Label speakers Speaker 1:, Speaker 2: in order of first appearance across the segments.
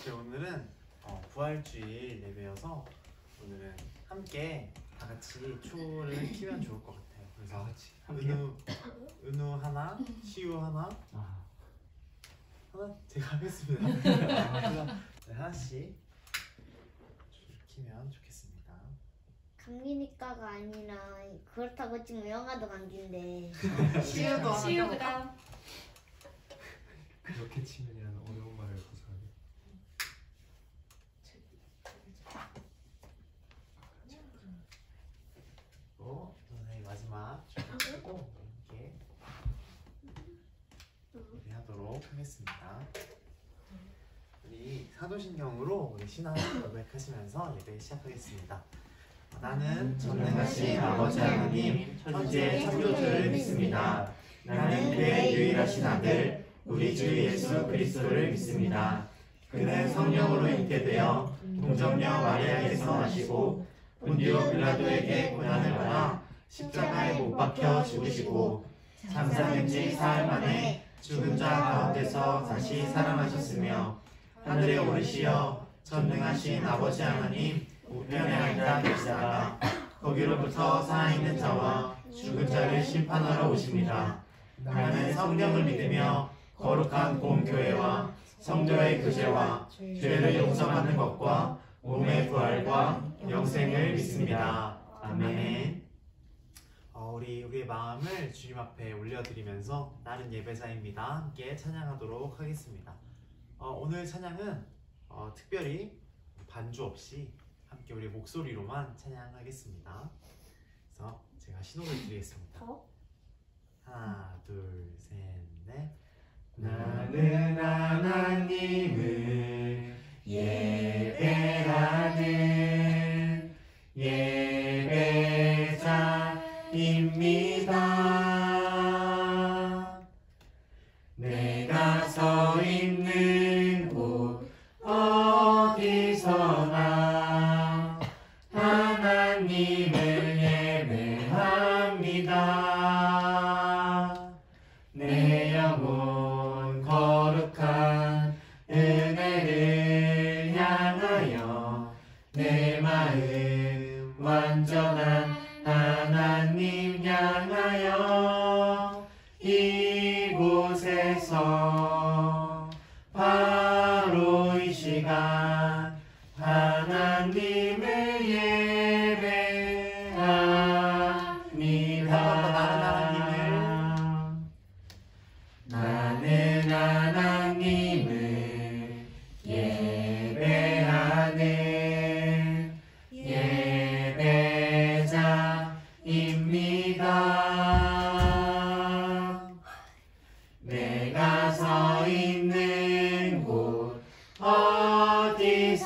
Speaker 1: 네, 오늘은 부활주일 예배여서 오늘은 함께 다 같이 초를 키면 좋을 것 같아요. 그래서 은우 하나, 시우 하나, 제가 하겠습니다. 네, 하나씩 키면 좋겠습니다.
Speaker 2: 감기니까가 아니라 그렇다고 치면 영화도 감기인데.
Speaker 3: 시우가
Speaker 4: 그렇게 치면이라는 어려운 말을 벗어나게.
Speaker 1: 선생님 마지막 고 이렇게 하도록 하겠습니다. 우리 사도신경으로 우리 신앙을 고백하시면서 예배 시작하겠습니다. 나는 전능하신 아버지 하나님 천지의 창조주를 믿습니다. 나는 그의 유일하신 아들 우리 주 예수 그리스도를 믿습니다. 그는 성령으로 잉태되어 동정녀 마리아에게서 나시고 본디오 빌라도에게 고난을 받아 십자가에 못 박혀 죽으시고 장사된 지 사흘 만에 죽은 자 가운데서 다시 살아나셨으며 하늘에 오르시어 전능하신 아버지 하나님 우편에 앉아 계시다가 거기로부터 살아있는 자와 죽은 자를 심판하러 오십니다. 나는 성령을 믿으며 거룩한 공교회와 성도의 교제와 죄를 용서받는 것과 몸의 부활과 영생을 믿습니다. 아멘. 우리의 마음을 주님 앞에 올려드리면서 나는 예배자입니다. 함께 찬양하도록 하겠습니다. 오늘 찬양은 특별히 반주 없이 함께 우리 목소리로만 찬양하겠습니다. 그래서 제가 신호를 드리겠습니다. 하나, 둘, 셋, 넷. 나는 하나님을 예배하는 예배자입니다. 내가 서 있는 곳 어디서나 하나님을 예배합니다. 내 영혼 거룩한 은혜를 향하여 내 마음 완전한 하나님 향하여 이곳에서 바로 이 시간 하나님을 예배합니다. 나는 하나님을 예배하는 예배자입니다. 내가 서 있는 곳 어디서나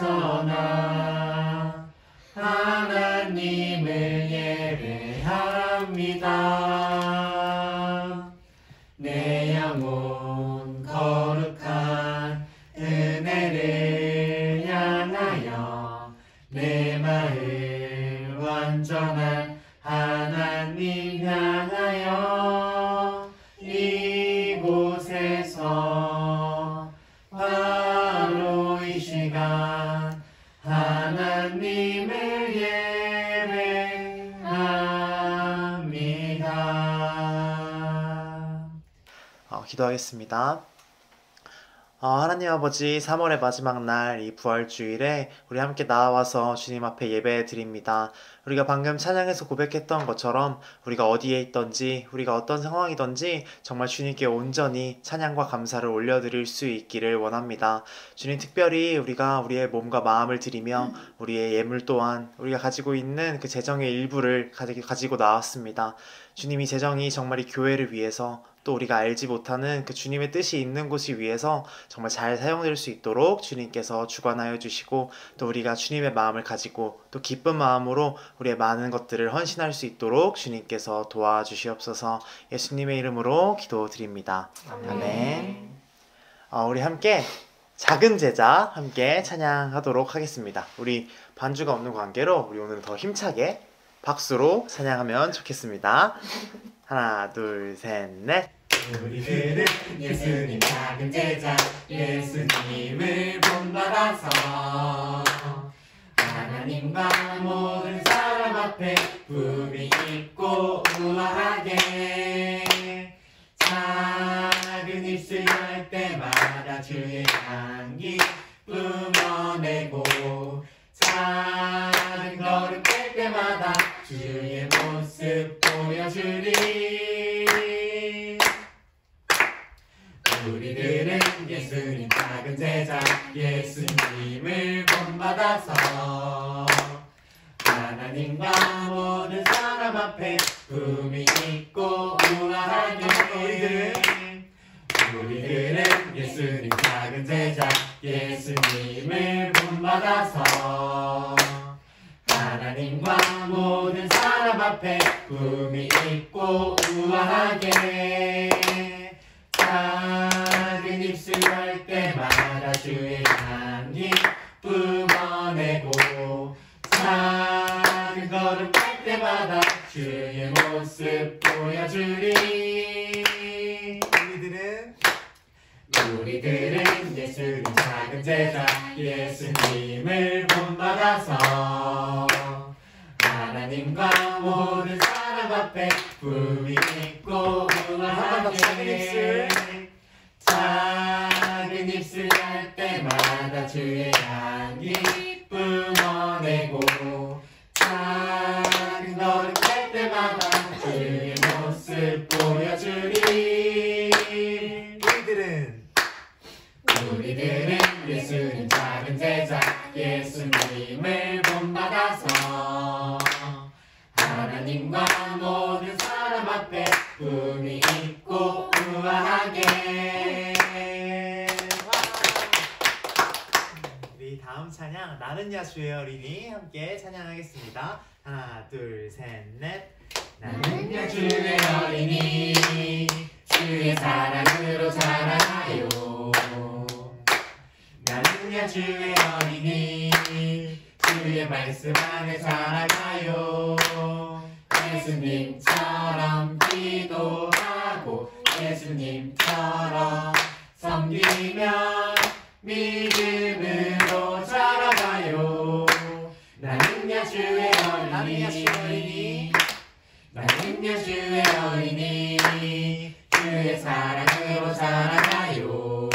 Speaker 1: 하나님을 예배합니다. 내 영혼 거룩한 은혜를 향하여 내 마음 완전한 하나님 향하여 이곳에서 바로 이 시간 하나님을 예배합니다. 기도하겠습니다. 하나님 아버지, 3월의 마지막 날 이 부활주일에 우리 함께 나와서 주님 앞에 예배 드립니다. 우리가 방금 찬양에서 고백했던 것처럼 우리가 어디에 있든지 우리가 어떤 상황이든지 정말 주님께 온전히 찬양과 감사를 올려드릴 수 있기를 원합니다. 주님, 특별히 우리가 우리의 몸과 마음을 드리며 우리의 예물 또한 우리가 가지고 있는 그 재정의 일부를 가지고 나왔습니다. 주님, 이 재정이 정말 이 교회를 위해서 또 우리가 알지 못하는 그 주님의 뜻이 있는 곳을 위해서 정말 잘 사용될 수 있도록 주님께서 주관하여 주시고 또 우리가 주님의 마음을 가지고 또 기쁜 마음으로 우리의 많은 것들을 헌신할 수 있도록 주님께서 도와주시옵소서. 예수님의 이름으로 기도드립니다. 아멘. 우리 함께 작은 제자 함께 찬양하도록 하겠습니다. 우리 반주가 없는 관계로 우리 오늘 더 힘차게 박수로 찬양하면 좋겠습니다. 하나, 둘, 셋, 넷.
Speaker 5: 우리들은 예수님 작은 제자 예수님을 본받아서 하나님과 모든 사람 앞에 품위 있고 우아하게 작은 입술 열 때마다 주의 향기 뿜어내고 작은 걸음 뗄 때마다 주의 모습 보여주리. 우리들은 예수님 작은 제자 예수님을 본받아서 하나님과 모든 사람 앞에 품위 있고 우아하게 우리들은 예수님 작은 제자 예수님을 본받아서 하나님과 모든 사람 앞에 품위 있고 우아하게 작은 입술 열 때마다 주의 향기 뿜어내고 작은 걸음 뗄 때마다 주의 모습 보여주리. 우리들은 예수님 작은 제자 예수님을 본받아서 하나님과 모든 사람 앞에 품위 있고 우아하게 작은 입술 열 때마다 주의 향기 뿜어내고 작은 걸음 뗄 때마다 주의 모습 보여주리. 우리들은 예수님 작은 제자 예수님을 본받아서 하나님과 모든 사람 앞에 품위 있고 우아하게.
Speaker 1: 우리 다음 찬양 나는야 주의 어린이 함께 찬양하겠습니다. 하나 둘 셋 넷.
Speaker 5: 나는야 주의 어린이 주의 사랑으로 자라나요. 나는야 주의 어린이 주의 말씀 안에 자라가요. 예수님처럼 기도하고 예수님처럼 섬기며 믿음으로 자라가요. 나는야 주의 어린이 나는야 주의 어린이 주의 사랑으로 자라가요.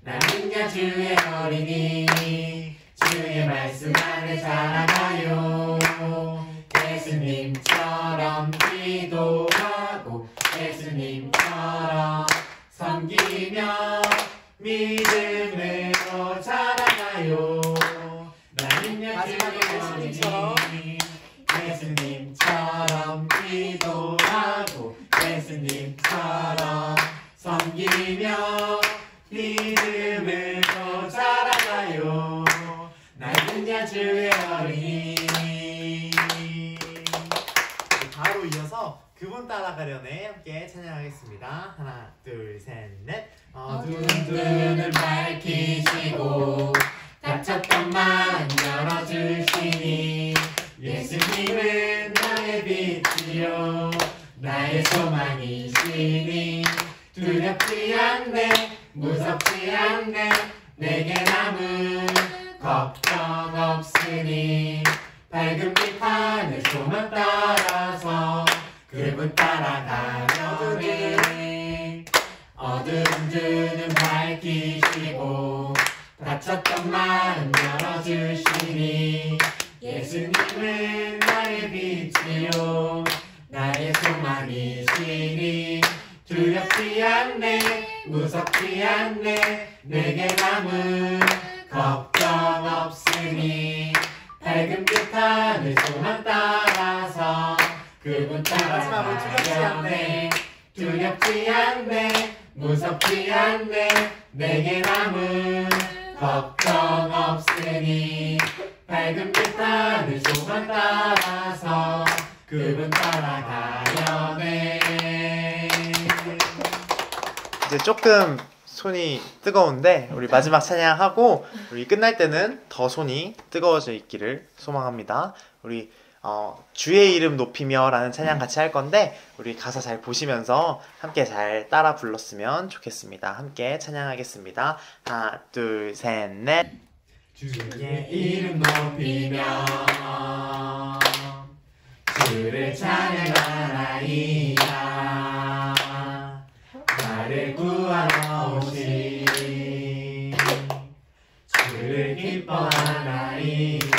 Speaker 5: 나는야 주의 어린이 주의 말씀 안에 자라가요. 예수님처럼 기도하고 예수님처럼 섬기며 믿음으로 자라가요. 나는야 주의 어린이 예수님처럼 기도하고 예수님처럼 섬기며 믿음으로 자라가요. 나는야 주의 어린이.
Speaker 1: 바로 이어서 그분 따라가려네 함께 찬양하겠습니다. 하나 둘 셋 넷.
Speaker 5: 어두운 눈을 밝히시고 닫혔던 마음 열어주시니 예수님은 나의 빛이요 나의 소망이시니 두렵지 않네 무섭지 않네 내게 남은 걱정 없으니 밝은 빛 하늘 소망 따라서 그분 따라가면 돼. 어두운 눈은 밝히시고 닫혔던 마음 열어주시니 예수님은 나의 빛이요 나의 소망이시니 두렵지 않네 무섭지 않네 내게 남은 걱정 없으니 밝은 빛 하늘 소망 따라서 그분 따라가면 돼. 두렵지 않네 무섭지 않네 내게 남은 걱정 없으니 밝은 빛 하늘 소망 따라서 그분 따라가면 돼.
Speaker 1: 이제 조금 손이 뜨거운데 우리 마지막 찬양하고 우리 끝날 때는 더 손이 뜨거워져 있기를 소망합니다. 우리 주의 이름 높이며 라는 찬양 같이 할 건데 우리 가사 잘 보시면서 함께 잘 따라 불렀으면 좋겠습니다. 함께 찬양하겠습니다. 하나, 둘, 셋, 넷.
Speaker 5: 주의 이름 높이며 주를 찬양하나이다. 나를 구하러 오신 주를 기뻐하나이다.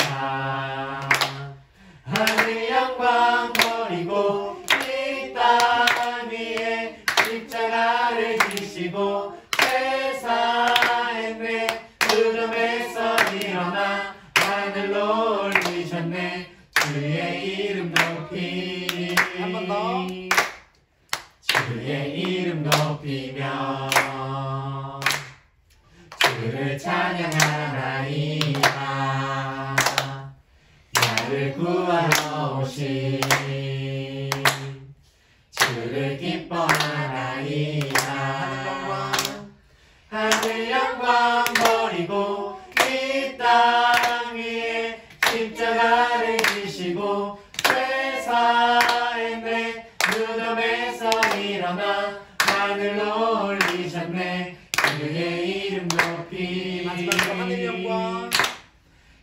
Speaker 5: 하늘 영광 버리고 이 땅 위에 십자가를 지시고 세상에 내 무덤에서 일어나 하늘로 올리셨네. 주의 이름 높이니
Speaker 1: 한 번 더.
Speaker 5: 주의 이름 높이며 주를 찬양하나이다. 나를 구하러 오신 주를 기뻐하나이다. 하늘 영광 버리고 이 땅 위에 십자가를 지시고 세상에 내 무덤에서 일어나 하늘로 올리셨네. 주의 이름 높이
Speaker 1: 하늘 영광.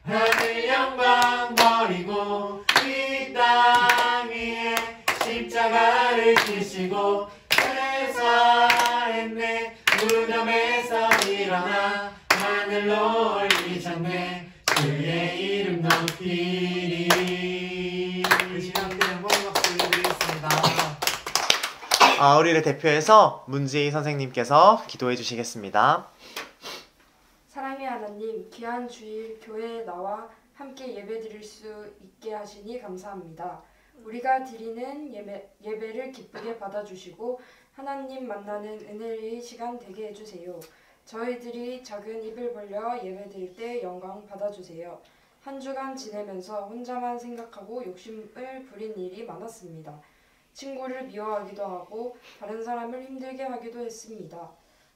Speaker 5: 하늘 영광 버리고 이 땅 위에 십자가를 지시고 세상에 내 무덤에서 일어나 하늘로 올리셨네. 주의 이름 높이리.
Speaker 1: 함께 영광의 박수 올려드리겠습니다. 우리를 대표해서 문지희 선생님께서 기도해 주시겠습니다.
Speaker 3: 사랑의 하나님, 귀한 주일 교회에 나와 함께 예배드릴 수 있게 하시니 감사합니다. 우리가 드리는 예배를 기쁘게 받아주시고 하나님 만나는 은혜의 시간 되게 해주세요. 저희들이 작은 입을 벌려 예배드릴 때 영광 받아주세요. 한 주간 지내면서 혼자만 생각하고 욕심을 부린 일이 많았습니다. 친구를 미워하기도 하고 다른 사람을 힘들게 하기도 했습니다.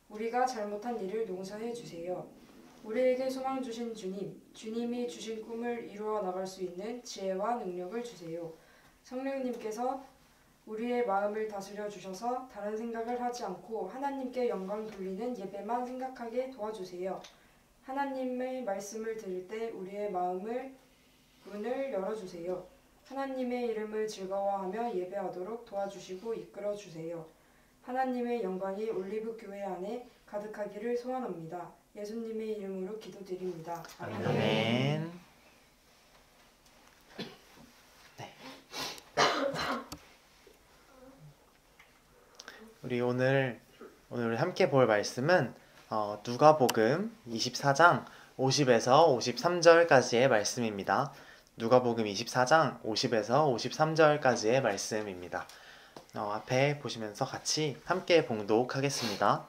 Speaker 3: 우리가 잘못한 일을 용서해 주세요. 우리에게 소망 주신 주님, 주님이 주신 꿈을 이루어 나갈 수 있는 지혜와 능력을 주세요. 성령님께서 우리의 마음을 다스려 주셔서 다른 생각을 하지 않고 하나님께 영광 돌리는 예배만 생각하게 도와주세요. 하나님의 말씀을 들을 때 우리의 마음을 문을 열어주세요. 하나님의 이름을 즐거워하며 예배하도록 도와주시고 이끌어 주세요. 하나님의 영광이 올리브 교회 안에 가득하기를 소원합니다. 예수님의 이름으로 기도드립니다. 아멘.
Speaker 1: 아멘. 네. 우리 오늘 함께 볼 말씀은 누가복음 24장 50에서 53절까지의 말씀입니다. 누가복음 24장 50에서 53절까지의 말씀입니다. 앞에 보시면서 같이 함께 봉독하겠습니다.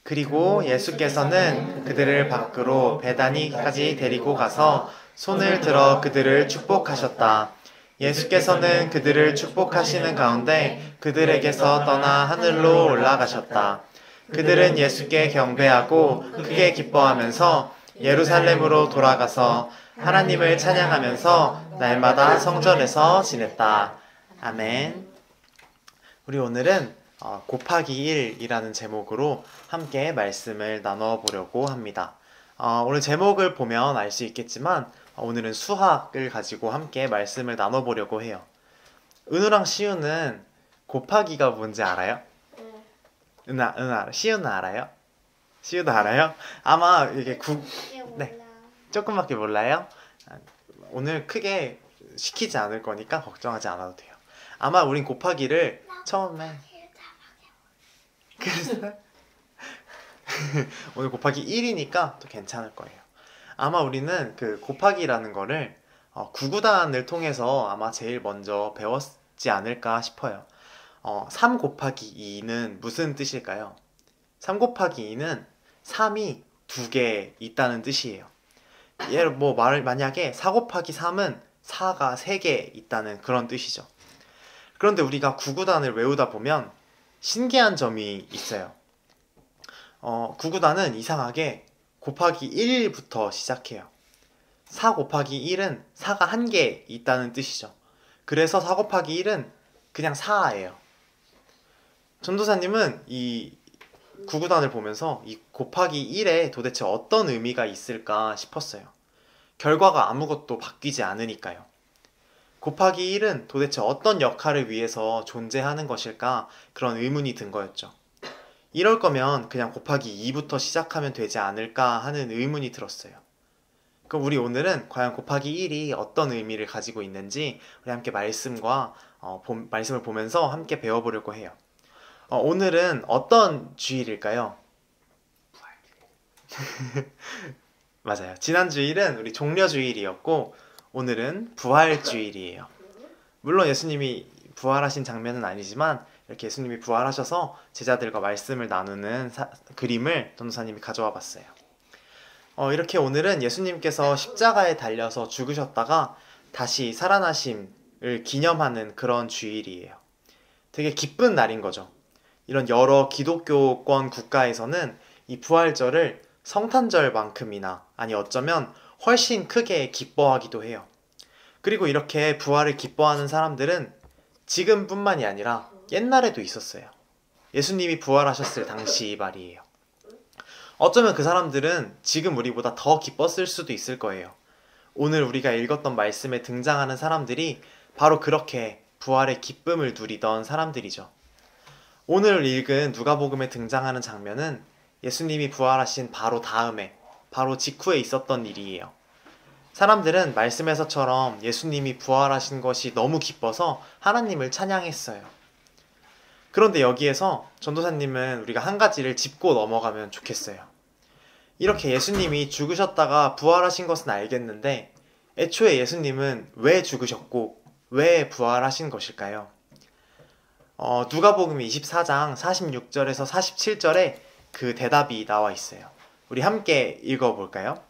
Speaker 1: 그리고 예수께서는 그들을 밖으로 베다니까지 데리고 가서 손을 들어 그들을 축복하셨다. 예수께서는 그들을 축복하시는 가운데 그들에게서 떠나 하늘로 올라가셨다. 그들은 예수께 경배하고 크게 기뻐하면서 예루살렘으로 돌아가서 하나님을 찬양하면서 날마다 성전에서 지냈다. 아멘. 우리 오늘은 곱하기 1이라는 제목으로 함께 말씀을 나눠보려고 합니다. 오늘 제목을 보면 알 수 있겠지만 오늘은 수학을 가지고 함께 말씀을 나눠보려고 해요. 은우랑 시우는 곱하기가 뭔지 알아요? 은하, 시우는 알아요? 시우도 알아요? 아마 이게 네. 조금밖에 몰라요? 오늘 크게 시키지 않을 거니까 걱정하지 않아도 돼요. 아마 우린 곱하기를 처음에 그래서 오늘 곱하기 1이니까 또 괜찮을 거예요. 아마 우리는 그 곱하기라는 거를 구구단을 통해서 아마 제일 먼저 배웠지 않을까 싶어요. 3 곱하기 2는 무슨 뜻일까요? 3 곱하기 2는 3이 2개 있다는 뜻이에요. 만약에 4 곱하기 3은 4가 3개 있다는 그런 뜻이죠. 그런데 우리가 구구단을 외우다 보면 신기한 점이 있어요. 구구단은 이상하게 곱하기 1부터 시작해요. 4 곱하기 1은 4가 1개 있다는 뜻이죠. 그래서 4 곱하기 1은 그냥 4예요. 전도사님은 이 구구단을 보면서 이 곱하기 1에 도대체 어떤 의미가 있을까 싶었어요. 결과가 아무것도 바뀌지 않으니까요. 곱하기 1은 도대체 어떤 역할을 위해서 존재하는 것일까 그런 의문이 든 거였죠. 이럴 거면 그냥 곱하기 2부터 시작하면 되지 않을까 하는 의문이 들었어요. 그럼 우리 오늘은 과연 곱하기 1이 어떤 의미를 가지고 있는지 우리 함께 말씀을 보면서 함께 배워보려고 해요. 오늘은 어떤 주일일까요? 맞아요. 지난 주일은 우리 종려주일이었고 오늘은 부활주일이에요. 물론 예수님이 부활하신 장면은 아니지만 이렇게 예수님이 부활하셔서 제자들과 말씀을 나누는 그림을 전도사님이 가져와 봤어요. 이렇게 오늘은 예수님께서 십자가에 달려서 죽으셨다가 다시 살아나심을 기념하는 그런 주일이에요. 되게 기쁜 날인 거죠. 이런 여러 기독교권 국가에서는 이 부활절을 성탄절만큼이나 아니 어쩌면 훨씬 크게 기뻐하기도 해요. 그리고 이렇게 부활을 기뻐하는 사람들은 지금뿐만이 아니라 옛날에도 있었어요. 예수님이 부활하셨을 당시 말이에요. 어쩌면 그 사람들은 지금 우리보다 더 기뻤을 수도 있을 거예요. 오늘 우리가 읽었던 말씀에 등장하는 사람들이 바로 그렇게 부활의 기쁨을 누리던 사람들이죠. 오늘 읽은 누가복음에 등장하는 장면은 예수님이 부활하신 바로 다음에, 바로 직후에 있었던 일이에요. 사람들은 말씀에서처럼 예수님이 부활하신 것이 너무 기뻐서 하나님을 찬양했어요. 그런데 여기에서 전도사님은 우리가 한 가지를 짚고 넘어가면 좋겠어요. 이렇게 예수님이 죽으셨다가 부활하신 것은 알겠는데 애초에 예수님은 왜 죽으셨고 왜 부활하신 것일까요? 누가복음 24장 46절에서 47절에 그 대답이 나와 있어요. 우리 함께 읽어볼까요?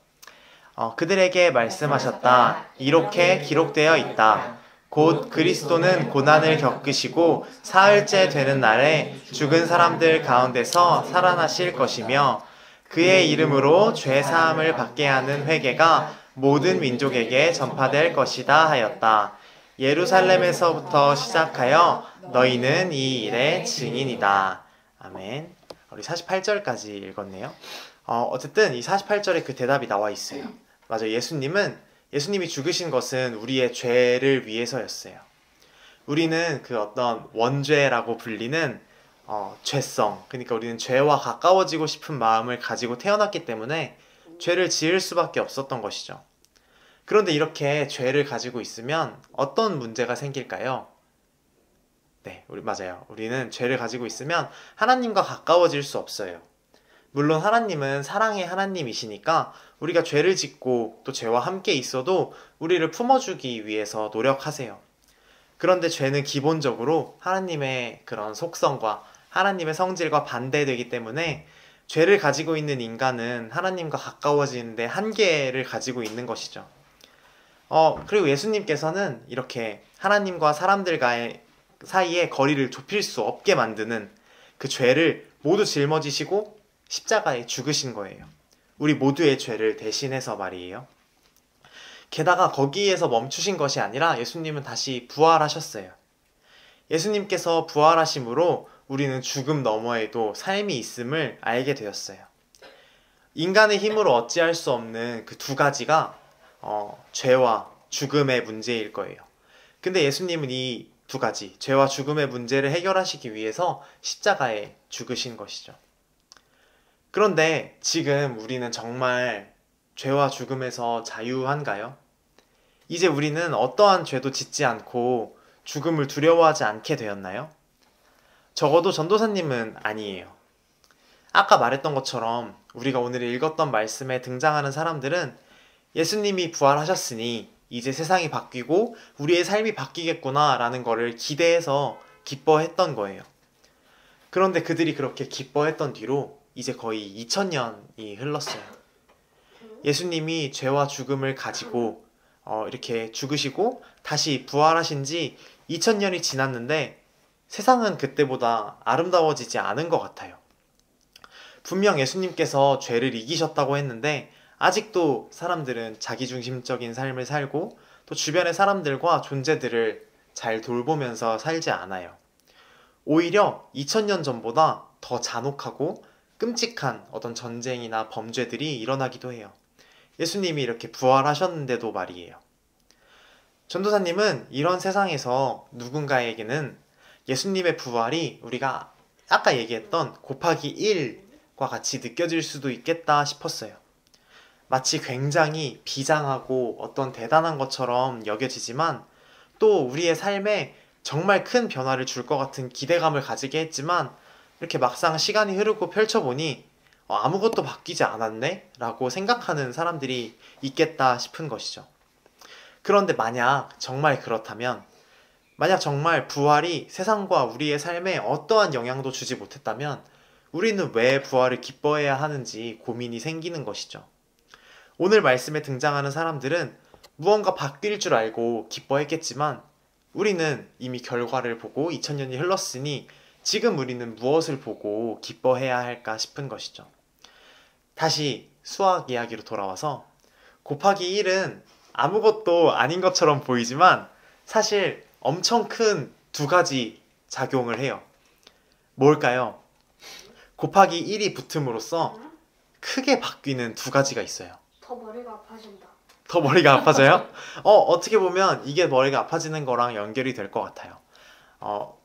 Speaker 1: 그들에게 말씀하셨다. 이렇게 기록되어 있다. 곧 그리스도는 고난을 겪으시고 사흘째 되는 날에 죽은 사람들 가운데서 살아나실 것이며 그의 이름으로 죄 사함을 받게 하는 회개가 모든 민족에게 전파될 것이다 하였다. 예루살렘에서부터 시작하여 너희는 이 일의 증인이다. 아멘. 우리 48절까지 읽었네요. 어쨌든 이 48절에 그 대답이 나와 있어요. 맞아요. 예수님이 죽으신 것은 우리의 죄를 위해서였어요. 우리는 그 어떤 원죄라고 불리는 죄성, 그러니까 우리는 죄와 가까워지고 싶은 마음을 가지고 태어났기 때문에 죄를 지을 수밖에 없었던 것이죠. 그런데 이렇게 죄를 가지고 있으면 어떤 문제가 생길까요? 네, 맞아요. 우리는 죄를 가지고 있으면 하나님과 가까워질 수 없어요. 물론 하나님은 사랑의 하나님이시니까 우리가 죄를 짓고 또 죄와 함께 있어도 우리를 품어주기 위해서 노력하세요. 그런데 죄는 기본적으로 하나님의 그런 속성과 하나님의 성질과 반대되기 때문에 죄를 가지고 있는 인간은 하나님과 가까워지는데 한계를 가지고 있는 것이죠. 그리고 예수님께서는 이렇게 하나님과 사람들 사이에 거리를 좁힐 수 없게 만드는 그 죄를 모두 짊어지시고 십자가에 죽으신 거예요. 우리 모두의 죄를 대신해서 말이에요. 게다가 거기에서 멈추신 것이 아니라 예수님은 다시 부활하셨어요. 예수님께서 부활하심으로 우리는 죽음 너머에도 삶이 있음을 알게 되었어요. 인간의 힘으로 어찌할 수 없는 그 두 가지가 죄와 죽음의 문제일 거예요. 근데 예수님은 이 두 가지, 죄와 죽음의 문제를 해결하시기 위해서 십자가에 죽으신 것이죠. 그런데 지금 우리는 정말 죄와 죽음에서 자유한가요? 이제 우리는 어떠한 죄도 짓지 않고 죽음을 두려워하지 않게 되었나요? 적어도 전도사님은 아니에요. 아까 말했던 것처럼 우리가 오늘 읽었던 말씀에 등장하는 사람들은 예수님이 부활하셨으니 이제 세상이 바뀌고 우리의 삶이 바뀌겠구나 라는 거를 기대해서 기뻐했던 거예요. 그런데 그들이 그렇게 기뻐했던 뒤로 이제 거의 2000년이 흘렀어요. 예수님이 죄와 죽음을 가지고 이렇게 죽으시고 다시 부활하신 지 2000년이 지났는데 세상은 그때보다 아름다워지지 않은 것 같아요. 분명 예수님께서 죄를 이기셨다고 했는데 아직도 사람들은 자기중심적인 삶을 살고 또 주변의 사람들과 존재들을 잘 돌보면서 살지 않아요. 오히려 2000년 전보다 더 잔혹하고 끔찍한 어떤 전쟁이나 범죄들이 일어나기도 해요. 예수님이 이렇게 부활하셨는데도 말이에요. 전도사님은 이런 세상에서 누군가에게는 예수님의 부활이 우리가 아까 얘기했던 곱하기 1과 같이 느껴질 수도 있겠다 싶었어요. 마치 굉장히 비장하고 어떤 대단한 것처럼 여겨지지만 또 우리의 삶에 정말 큰 변화를 줄 것 같은 기대감을 가지게 했지만 이렇게 막상 시간이 흐르고 펼쳐보니 아무것도 바뀌지 않았네? 라고 생각하는 사람들이 있겠다 싶은 것이죠. 그런데 만약 정말 그렇다면, 만약 정말 부활이 세상과 우리의 삶에 어떠한 영향도 주지 못했다면 우리는 왜 부활을 기뻐해야 하는지 고민이 생기는 것이죠. 오늘 말씀에 등장하는 사람들은 무언가 바뀔 줄 알고 기뻐했겠지만 우리는 이미 결과를 보고 2000년이 흘렀으니 지금 우리는 무엇을 보고 기뻐해야 할까 싶은 것이죠. 다시 수학 이야기로 돌아와서 곱하기 1은 아무것도 아닌 것처럼 보이지만 사실 엄청 큰 두 가지 작용을 해요. 뭘까요? 곱하기 1이 붙음으로써 크게 바뀌는 두 가지가 있어요.
Speaker 3: 더 머리가 아파진다.
Speaker 1: 더 머리가 아파져요? 어떻게 보면 이게 머리가 아파지는 거랑 연결이 될 것 같아요.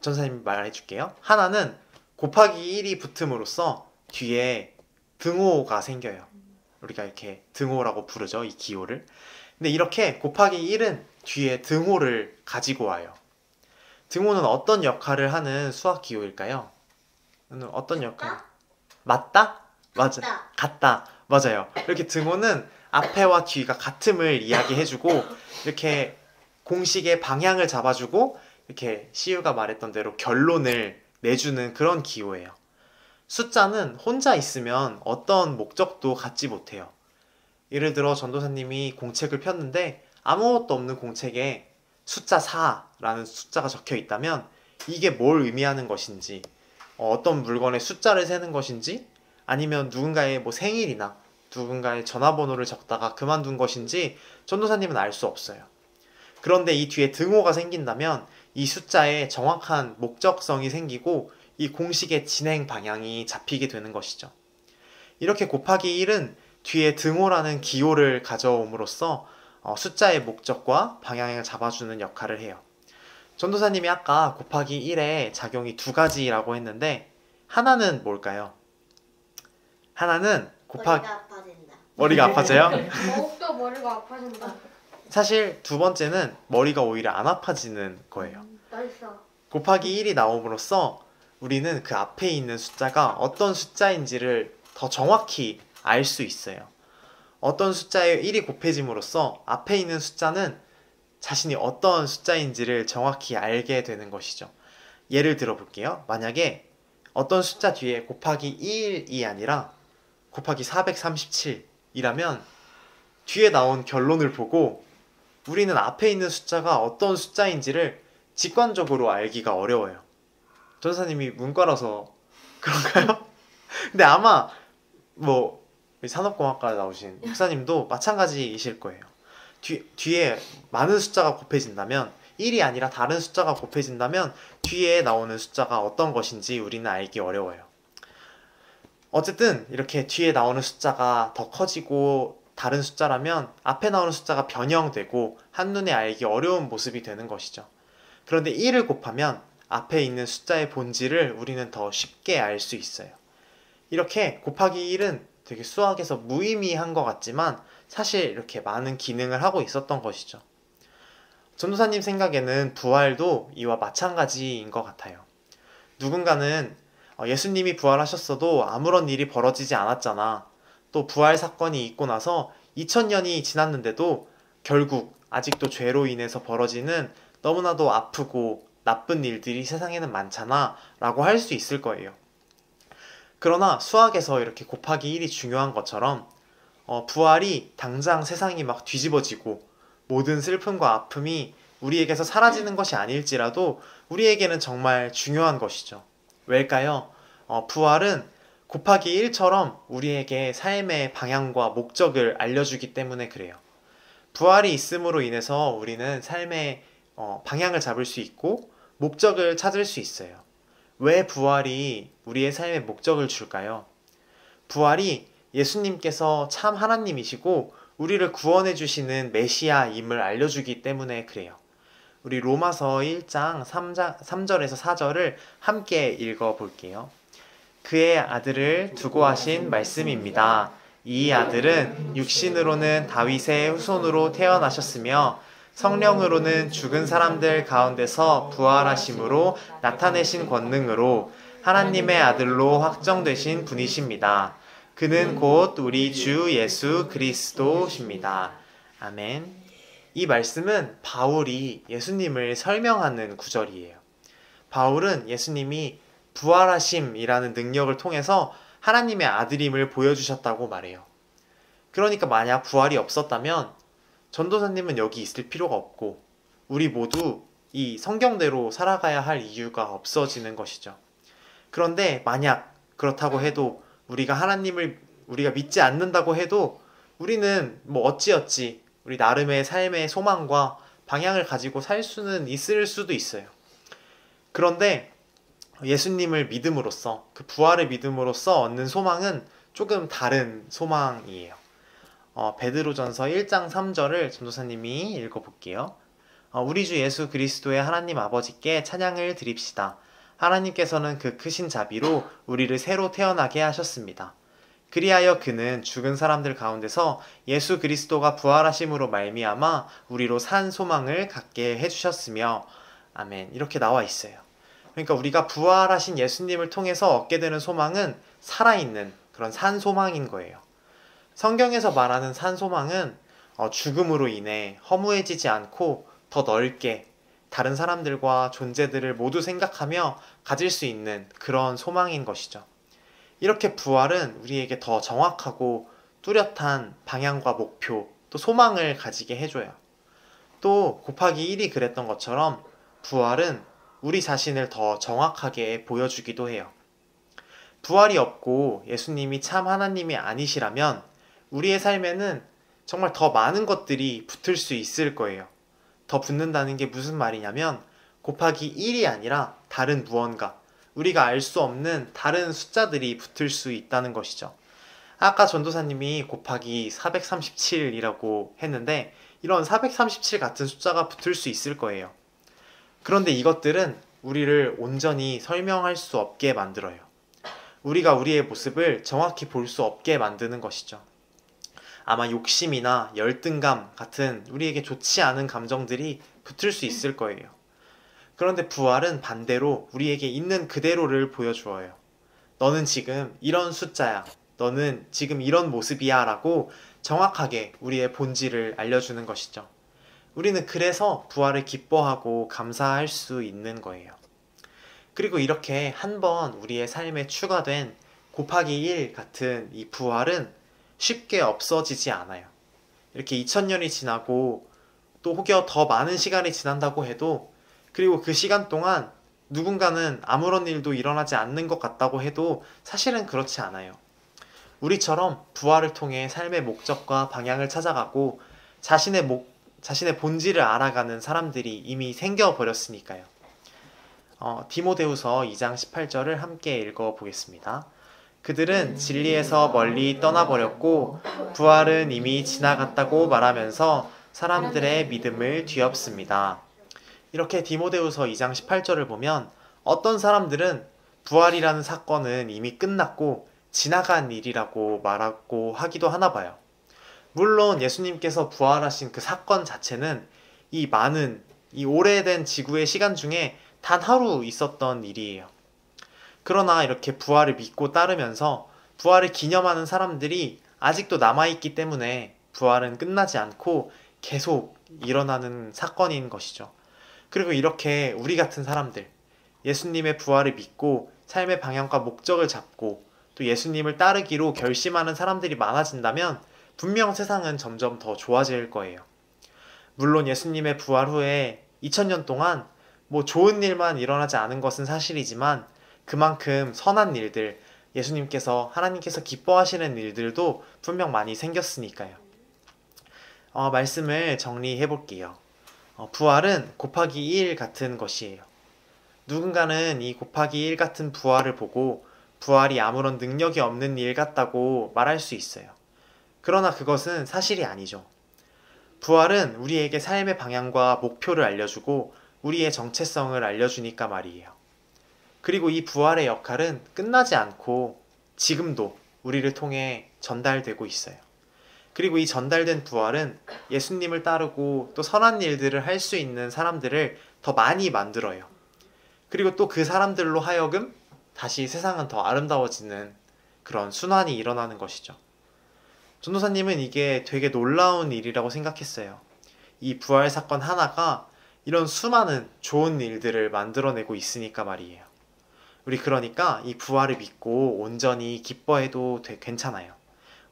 Speaker 1: 전사님 말해줄게요. 하나는 곱하기 1이 붙음으로써 뒤에 등호가 생겨요. 우리가 이렇게 등호라고 부르죠, 이 기호를. 근데 이렇게 곱하기 1은 뒤에 등호를 가지고 와요. 등호는 어떤 역할을 하는 수학 기호일까요? 어떤 역할? 맞다? 맞아. 같다. 맞아요. 이렇게 등호는 앞에와 뒤가 같음을 이야기해주고 이렇게 공식의 방향을 잡아주고 이렇게 시우가 말했던 대로 결론을 내주는 그런 기호예요. 숫자는 혼자 있으면 어떤 목적도 갖지 못해요. 예를 들어 전도사님이 공책을 폈는데 아무것도 없는 공책에 숫자 4라는 숫자가 적혀 있다면 이게 뭘 의미하는 것인지, 어떤 물건의 숫자를 세는 것인지, 아니면 누군가의 뭐 생일이나 누군가의 전화번호를 적다가 그만둔 것인지 전도사님은 알 수 없어요. 그런데 이 뒤에 등호가 생긴다면 이 숫자에 정확한 목적성이 생기고 이 공식의 진행 방향이 잡히게 되는 것이죠. 이렇게 곱하기 1은 뒤에 등호라는 기호를 가져옴으로써 숫자의 목적과 방향을 잡아주는 역할을 해요. 전도사님이 아까 곱하기 1의 작용이 두 가지라고 했는데 하나는 뭘까요? 하나는
Speaker 2: 머리가 아파진다.
Speaker 1: 머리가 아파져요?
Speaker 3: 더욱더 머리가 아파진다.
Speaker 1: 사실 두 번째는 머리가 오히려 안 아파지는 거예요.
Speaker 3: 나이스.
Speaker 1: 곱하기 1이 나옴으로써 우리는 그 앞에 있는 숫자가 어떤 숫자인지를 더 정확히 알 수 있어요. 어떤 숫자에 1이 곱해짐으로써 앞에 있는 숫자는 자신이 어떤 숫자인지를 정확히 알게 되는 것이죠. 예를 들어 볼게요. 만약에 어떤 숫자 뒤에 곱하기 1이 아니라 곱하기 437이라면 뒤에 나온 결론을 보고 우리는 앞에 있는 숫자가 어떤 숫자인지를 직관적으로 알기가 어려워요. 전사님이 문과라서 그런가요? 근데 아마 뭐 산업공학과 나오신 목사님도 마찬가지이실 거예요. 뒤에 많은 숫자가 곱해진다면 1이 아니라 다른 숫자가 곱해진다면 뒤에 나오는 숫자가 어떤 것인지 우리는 알기 어려워요. 어쨌든 이렇게 뒤에 나오는 숫자가 더 커지고 다른 숫자라면 앞에 나오는 숫자가 변형되고 한눈에 알기 어려운 모습이 되는 것이죠. 그런데 1을 곱하면 앞에 있는 숫자의 본질을 우리는 더 쉽게 알 수 있어요. 이렇게 곱하기 1은 되게 수학에서 무의미한 것 같지만 사실 이렇게 많은 기능을 하고 있었던 것이죠. 전도사님 생각에는 부활도 이와 마찬가지인 것 같아요. 누군가는 예수님이 부활하셨어도 아무런 일이 벌어지지 않았잖아. 또 부활 사건이 있고 나서 2000년이 지났는데도 결국 아직도 죄로 인해서 벌어지는 너무나도 아프고 나쁜 일들이 세상에는 많잖아 라고 할 수 있을 거예요. 그러나 수학에서 이렇게 곱하기 1이 중요한 것처럼 부활이 당장 세상이 막 뒤집어지고 모든 슬픔과 아픔이 우리에게서 사라지는 것이 아닐지라도 우리에게는 정말 중요한 것이죠. 왜일까요? 부활은 곱하기 1처럼 우리에게 삶의 방향과 목적을 알려주기 때문에 그래요. 부활이 있음으로 인해서 우리는 삶의 방향을 잡을 수 있고 목적을 찾을 수 있어요. 왜 부활이 우리의 삶에 목적을 줄까요? 부활이 예수님께서 참 하나님이시고 우리를 구원해 주시는 메시아임을 알려주기 때문에 그래요. 우리 로마서 1장 3절에서 4절을 함께 읽어볼게요. 그의 아들을 두고 하신 말씀입니다. 이 아들은 육신으로는 다윗의 후손으로 태어나셨으며 성령으로는 죽은 사람들 가운데서 부활하심으로 나타내신 권능으로 하나님의 아들로 확정되신 분이십니다. 그는 곧 우리 주 예수 그리스도십니다. 아멘. 이 말씀은 바울이 예수님을 설명하는 구절이에요. 바울은 예수님이 부활하심이라는 능력을 통해서 하나님의 아들임을 보여주셨다고 말해요. 그러니까 만약 부활이 없었다면 전도사님은 여기 있을 필요가 없고 우리 모두 이 성경대로 살아가야 할 이유가 없어지는 것이죠. 그런데 만약 그렇다고 해도 우리가 하나님을 우리가 믿지 않는다고 해도 우리는 뭐 어찌어찌 우리 나름의 삶의 소망과 방향을 가지고 살 수는 있을 수도 있어요. 그런데 예수님을 믿음으로써 그 부활을 믿음으로써 얻는 소망은 조금 다른 소망이에요. 베드로전서 1장 3절을 전도사님이 읽어볼게요. 우리 주 예수 그리스도의 하나님 아버지께 찬양을 드립시다. 하나님께서는 그 크신 자비로 우리를 새로 태어나게 하셨습니다. 그리하여 그는 죽은 사람들 가운데서 예수 그리스도가 부활하심으로 말미암아 우리로 산 소망을 갖게 해주셨으며 아멘. 이렇게 나와 있어요. 그러니까 우리가 부활하신 예수님을 통해서 얻게 되는 소망은 살아있는 그런 산 소망인 거예요. 성경에서 말하는 산 소망은 죽음으로 인해 허무해지지 않고 더 넓게 다른 사람들과 존재들을 모두 생각하며 가질 수 있는 그런 소망인 것이죠. 이렇게 부활은 우리에게 더 정확하고 뚜렷한 방향과 목표, 또 소망을 가지게 해줘요. 또 곱하기 1이 그랬던 것처럼 부활은 우리 자신을 더 정확하게 보여주기도 해요. 부활이 없고 예수님이 참 하나님이 아니시라면 우리의 삶에는 정말 더 많은 것들이 붙을 수 있을 거예요. 더 붙는다는 게 무슨 말이냐면 곱하기 1이 아니라 다른 무언가, 우리가 알 수 없는 다른 숫자들이 붙을 수 있다는 것이죠. 아까 전도사님이 곱하기 437이라고 했는데 이런 437 같은 숫자가 붙을 수 있을 거예요. 그런데 이것들은 우리를 온전히 설명할 수 없게 만들어요. 우리가 우리의 모습을 정확히 볼 수 없게 만드는 것이죠. 아마 욕심이나 열등감 같은 우리에게 좋지 않은 감정들이 붙을 수 있을 거예요. 그런데 부활은 반대로 우리에게 있는 그대로를 보여주어요. 너는 지금 이런 숫자야. 너는 지금 이런 모습이야 라고 정확하게 우리의 본질을 알려주는 것이죠. 우리는 그래서 부활을 기뻐하고 감사할 수 있는 거예요. 그리고 이렇게 한번 우리의 삶에 추가된 곱하기 1 같은 이 부활은 쉽게 없어지지 않아요. 이렇게 2000년이 지나고 또 혹여 더 많은 시간이 지난다고 해도 그리고 그 시간 동안 누군가는 아무런 일도 일어나지 않는 것 같다고 해도 사실은 그렇지 않아요. 우리처럼 부활을 통해 삶의 목적과 방향을 찾아가고 자신의 본질을 알아가는 사람들이 이미 생겨버렸으니까요. 디모데후서 2장 18절을 함께 읽어보겠습니다. 그들은 진리에서 멀리 떠나버렸고 부활은 이미 지나갔다고 말하면서 사람들의 믿음을 뒤엎습니다. 이렇게 디모데후서 2장 18절을 보면 어떤 사람들은 부활이라는 사건은 이미 끝났고 지나간 일이라고 말하고 하기도 하나 봐요. 물론 예수님께서 부활하신 그 사건 자체는 이 오래된 지구의 시간 중에 단 하루 있었던 일이에요. 그러나 이렇게 부활을 믿고 따르면서 부활을 기념하는 사람들이 아직도 남아있기 때문에 부활은 끝나지 않고 계속 일어나는 사건인 것이죠. 그리고 이렇게 우리 같은 사람들, 예수님의 부활을 믿고 삶의 방향과 목적을 잡고 또 예수님을 따르기로 결심하는 사람들이 많아진다면 분명 세상은 점점 더 좋아질 거예요. 물론 예수님의 부활 후에 2000년 동안 뭐 좋은 일만 일어나지 않은 것은 사실이지만 그만큼 선한 일들, 하나님께서 기뻐하시는 일들도 분명 많이 생겼으니까요. 말씀을 정리해 볼게요. 부활은 곱하기 1 같은 것이에요. 누군가는 이 곱하기 1 같은 부활을 보고 부활이 아무런 능력이 없는 일 같다고 말할 수 있어요. 그러나 그것은 사실이 아니죠. 부활은 우리에게 삶의 방향과 목표를 알려주고 우리의 정체성을 알려주니까 말이에요. 그리고 이 부활의 역할은 끝나지 않고 지금도 우리를 통해 전달되고 있어요. 그리고 이 전달된 부활은 예수님을 따르고 또 선한 일들을 할 수 있는 사람들을 더 많이 만들어요. 그리고 또 그 사람들로 하여금 다시 세상은 더 아름다워지는 그런 순환이 일어나는 것이죠. 전도사님은 이게 되게 놀라운 일이라고 생각했어요. 이 부활 사건 하나가 이런 수많은 좋은 일들을 만들어내고 있으니까 말이에요. 우리 그러니까 이 부활을 믿고 온전히 기뻐해도 괜찮아요.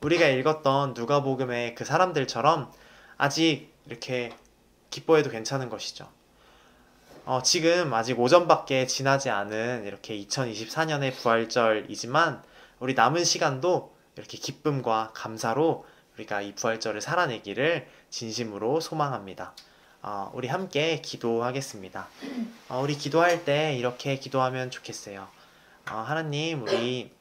Speaker 1: 우리가 읽었던 누가복음의 그 사람들처럼 아직 이렇게 기뻐해도 괜찮은 것이죠. 지금 아직 오전밖에 지나지 않은 이렇게 2024년의 부활절이지만 우리 남은 시간도 이렇게 기쁨과 감사로 우리가 이 부활절을 살아내기를 진심으로 소망합니다. 우리 함께 기도하겠습니다. 우리 기도할 때 이렇게 기도하면 좋겠어요. 하나님, 우리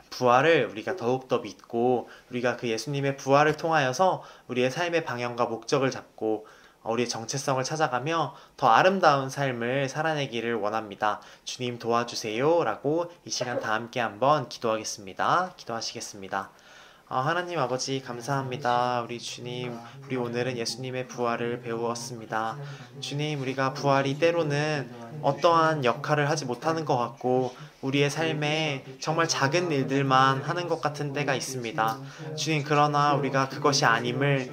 Speaker 1: 부활을 우리가 더욱더 믿고 우리가 그 예수님의 부활을 통하여서 우리의 삶의 방향과 목적을 잡고 우리의 정체성을 찾아가며 더 아름다운 삶을 살아내기를 원합니다. 주님 도와주세요 라고 이 시간 다 함께 한번 기도하겠습니다. 기도하시겠습니다. 하나님 아버지 감사합니다. 우리 주님, 우리 오늘은 예수님의 부활을 배우었습니다. 주님, 우리가 부활이 때로는 어떠한 역할을 하지 못하는 것 같고 우리의 삶에 정말 작은 일들만 하는 것 같은 때가 있습니다. 주님, 그러나 우리가 그것이 아님을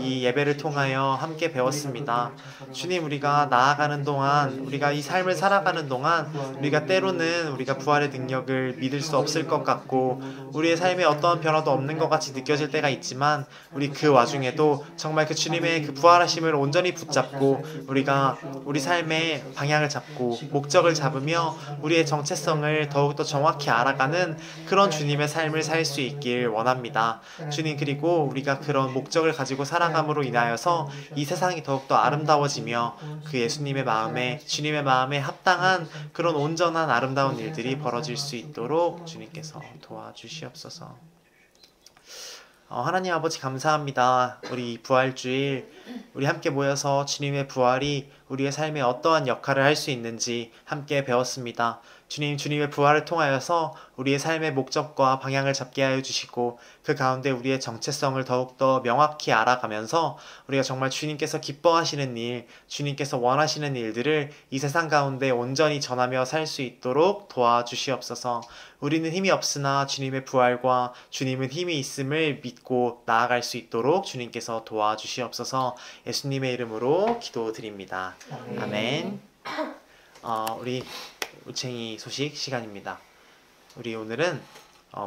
Speaker 1: 이 예배를 통하여 함께 배웠습니다. 주님, 우리가 나아가는 동안, 우리가 이 삶을 살아가는 동안 우리가 때로는 우리가 부활의 능력을 믿을 수 없을 것 같고 우리의 삶에 어떠한 변화도 없는 것 같이 느껴질 때가 있지만 우리 그 와중에도 정말 그 주님의 그 부활하심을 온전히 붙잡고 우리가 우리 삶의 방향을 잡고 목적을 잡으며 우리의 정체성을 더욱더 정확히 알아가는 그런 주님의 삶을 살 수 있길 원합니다. 주님, 그리고 우리가 그런 목적을 가지고 살아감으로 인하여서 이 세상이 더욱더 아름다워지며 그 예수님의 마음에, 주님의 마음에 합당한 그런 온전한 아름다운 일들이 벌어질 수 있도록 주님께서 도와주시옵소서. 하나님 아버지 감사합니다. 우리 부활주일 우리 함께 모여서 주님의 부활이 우리의 삶에 어떠한 역할을 할 수 있는지 함께 배웠습니다. 주님, 주님의 부활을 통하여서 우리의 삶의 목적과 방향을 잡게 하여 주시고 그 가운데 우리의 정체성을 더욱더 명확히 알아가면서 우리가 정말 주님께서 기뻐하시는 일, 주님께서 원하시는 일들을 이 세상 가운데 온전히 전하며 살 수 있도록 도와주시옵소서. 우리는 힘이 없으나 주님의 부활과 주님은 힘이 있음을 믿고 나아갈 수 있도록 주님께서 도와주시옵소서. 예수님의 이름으로 기도드립니다. 아멘. 우리 우챙이 소식 시간입니다. 우리 오늘은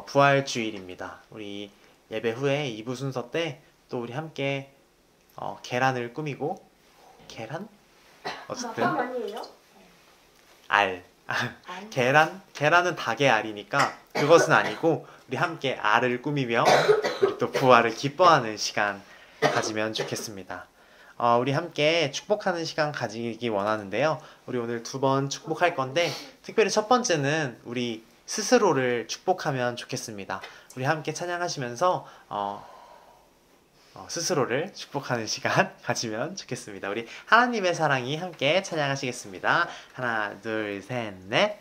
Speaker 1: 부활주일입니다. 우리 예배 후에 2부 순서 때 또 우리 함께 계란을 꾸미고 계란? 어쨌든
Speaker 3: 아니에요?
Speaker 1: 알. 계란은 닭의 알이니까 그것은 아니고 우리 함께 알을 꾸미며 우리 또 부활을 기뻐하는 시간 가지면 좋겠습니다. 우리 함께 축복하는 시간 가지기 원하는데요. 우리 오늘 2번 축복할 건데 특별히 첫 번째는 우리 스스로를 축복하면 좋겠습니다. 우리 함께 찬양하시면서 스스로를 축복하는 시간 가지면 좋겠습니다. 우리 하나님의 사랑이 함께 찬양하시겠습니다. 하나, 둘, 셋, 넷.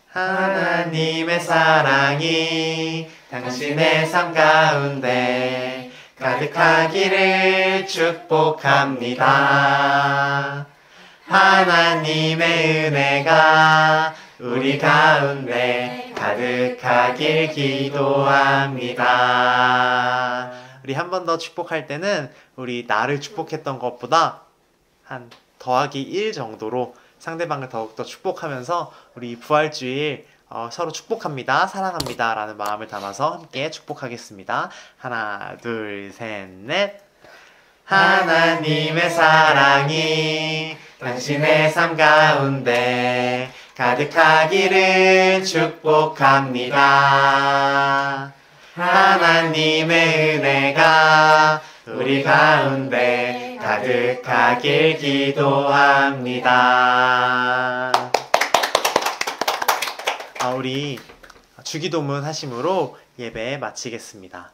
Speaker 1: 하나님의 사랑이 당신의 삶 가운데 가득하기를 축복합니다. 하나님의 은혜가 우리 가운데 가득하길 기도합니다. 우리 한 번 더 축복할 때는 우리 나를 축복했던 것보다 한 더하기 1 정도로 상대방을 더욱더 축복하면서 우리 부활주일 서로 축복합니다, 사랑합니다 라는 마음을 담아서 함께 축복하겠습니다. 하나, 둘, 셋, 넷. 하나님의 사랑이 당신의 삶 가운데 가득하기를 축복합니다. 하나님의 은혜가 우리 가운데 가득하길 기도합니다. 우리 주기도문 하심으로 예배 마치겠습니다.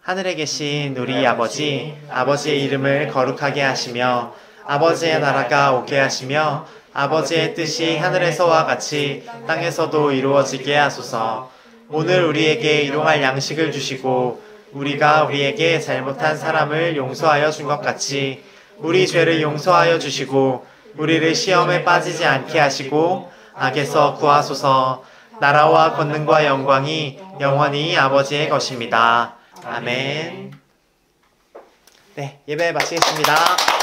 Speaker 1: 하늘에 계신 우리 아버지, 아버지의 이름을 거룩하게 하시며 아버지의 나라가 오게 하시며 아버지의 뜻이 하늘에서와 같이 땅에서도 이루어지게 하소서. 오늘 우리에게 일용할 양식을 주시고 우리가 우리에게 잘못한 사람을 용서하여 준 것 같이 우리 죄를 용서하여 주시고 우리를 시험에 빠지지 않게 하시고 악에서 구하소서. 나라와 권능과 영광이 영원히 아버지의 것입니다. 아멘. 네, 예배 마치겠습니다.